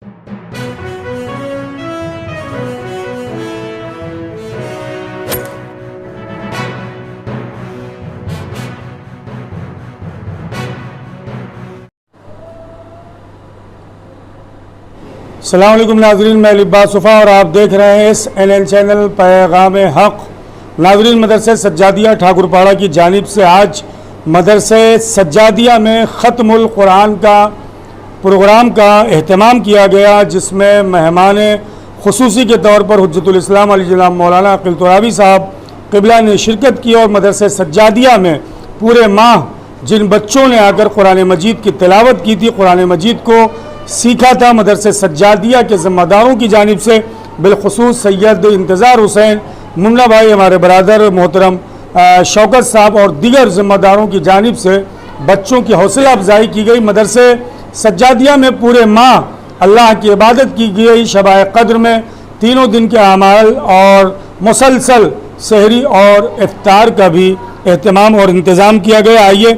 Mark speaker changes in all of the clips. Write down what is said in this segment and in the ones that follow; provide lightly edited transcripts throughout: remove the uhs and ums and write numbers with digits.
Speaker 1: السلام علیکم ناظرین، میں لباس صفا اور آپ دیکھ رہے ہیں SNN چینل پیغام حق۔ ناظرین، مدرسہ سجادیہ ٹھاکر پاڑا کی جانب سے آج مدرسہ سجادیہ میں ختم القرآن کا پروگرام کا اہتمام کیا گیا، جس میں مہمان خصوصی کے طور پر حجت الاسلام علی جناب مولانا عقیل ترابی صاحب قبلہ نے شرکت کی، اور مدرسہ سجادیہ میں پورے ماہ جن بچوں نے آ کر قرآن مجید کی تلاوت کی تھی، قرآن مجید کو سیکھا تھا، مدرسہ سجادیہ کے ذمہ داروں کی جانب سے بالخصوص سید انتظار حسین منا بھائی، ہمارے برادر محترم شوکت صاحب اور دیگر ذمہ داروں کی جانب سے بچوں کی حوصلہ افزائی کی گئی۔ مدرسہ سجادیہ میں پورے ماہ اللہ کی عبادت کی گئی، شبِ قدر میں تینوں دن کے اعمال اور مسلسل سحری اور افطار کا بھی اہتمام اور انتظام کیا گیا۔ آئیے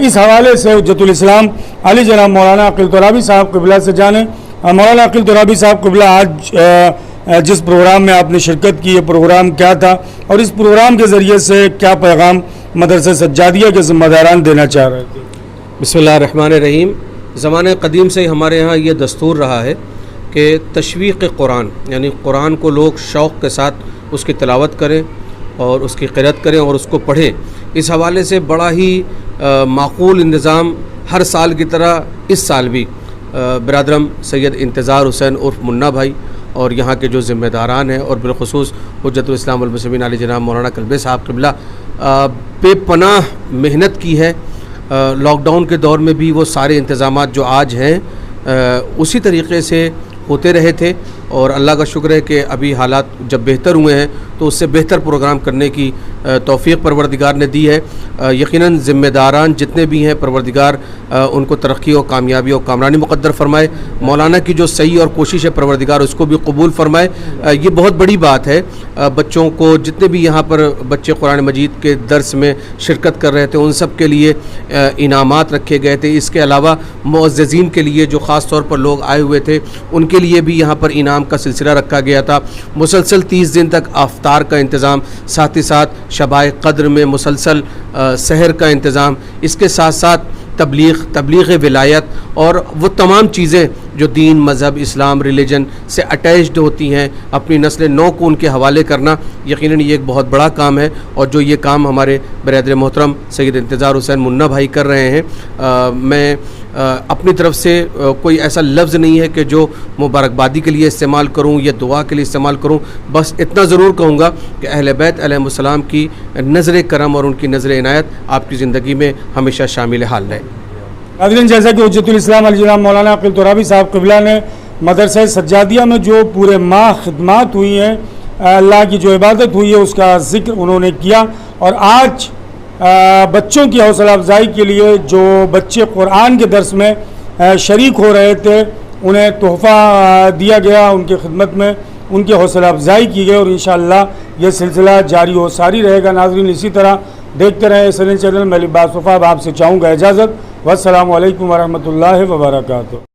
Speaker 1: اس حوالے سے حجت الاسلام علی جناب مولانا عقیل ترابی صاحب قبلہ سے جانیں۔ مولانا عقیل ترابی صاحب قبلہ، آج جس پروگرام میں آپ نے شرکت کی، یہ پروگرام کیا تھا اور اس پروگرام کے ذریعے سے کیا پیغام مدرسہ سجادیہ کے ذمہ داران دینا چاہ رہے تھے؟
Speaker 2: بسم اللہ الرحمن الرحیم۔ زمانہ قدیم سے ہمارے ہاں یہ دستور رہا ہے کہ تشویق قرآن، یعنی قرآن کو لوگ شوق کے ساتھ اس کی تلاوت کریں اور اس کی قرأت کریں اور اس کو پڑھیں۔ اس حوالے سے بڑا ہی معقول انتظام ہر سال کی طرح اس سال بھی برادرم سید انتظار حسین عرف منا بھائی اور یہاں کے جو ذمہ داران ہیں، اور بالخصوص حجت الاسلام والمسلمین علی جناب مولانا کلبے صاحب قبلہ بے پناہ محنت کی ہے۔ لاک ڈاؤن کے دور میں بھی وہ سارے انتظامات جو آج ہیں اسی طریقے سے ہوتے رہے تھے، اور اللہ کا شکر ہے کہ ابھی حالات جب بہتر ہوئے ہیں تو اس سے بہتر پروگرام کرنے کی توفیق پروردگار نے دی ہے۔ یقیناً ذمہ داران جتنے بھی ہیں، پروردگار ان کو ترقی و کامیابی و کامرانی مقدر فرمائے۔ مولانا کی جو صحیح اور کوشش ہے، پروردگار اس کو بھی قبول فرمائے۔ یہ بہت بڑی بات ہے۔ بچوں کو، جتنے بھی یہاں پر بچے قرآن مجید کے درس میں شرکت کر رہے تھے، ان سب کے لیے انعامات رکھے گئے تھے۔ اس کے علاوہ معززین کے لیے جو خاص طور پر لوگ آئے ہوئے تھے، ان کے لیے بھی یہاں پر انعام کا سلسلہ رکھا گیا تھا۔ مسلسل 30 دن تک افطار کا انتظام، ساتھ ہی ساتھ شبائے قدر میں مسلسل سحر کا انتظام، اس کے ساتھ ساتھ تبلیغ ولایت اور وہ تمام چیزیں جو دین، مذہب، اسلام، ریلیجن سے اٹیچڈ ہوتی ہیں، اپنی نسل نو کو ان کے حوالے کرنا، یقیناً یہ ایک بہت بڑا کام ہے۔ اور جو یہ کام ہمارے برادر محترم سید انتظار حسین منا بھائی کر رہے ہیں، میں اپنی طرف سے کوئی ایسا لفظ نہیں ہے کہ جو مبارکبادی کے لیے استعمال کروں یا دعا کے لیے استعمال کروں، بس اتنا ضرور کہوں گا کہ اہل بیت علیہم السلام کی نظر کرم اور ان کی نظر عنایت آپ کی زندگی میں ہمیشہ شامل حال رہے۔
Speaker 1: ناظرین، جیسا کہ حجت الاسلام علی جناب مولانا عقیل ترابی صاحب قبلہ نے مدرسہ سجادیہ میں جو پورے ماہ خدمات ہوئی ہیں، اللہ کی جو عبادت ہوئی ہے، اس کا ذکر انہوں نے کیا، اور آج بچوں کی حوصلہ افزائی کے لیے جو بچے قرآن کے درس میں شریک ہو رہے تھے، انہیں تحفہ دیا گیا، ان کی خدمت میں ان کی حوصلہ افزائی کی گئی، اور انشاءاللہ یہ سلسلہ جاری و ساری رہے گا۔ ناظرین، اسی طرح دیکھتے رہیں SNN چینل۔ میں لباس صفا آپ سے چاہوں گا اجازت، والسلام علیکم ورحمۃ اللہ وبرکاتہ۔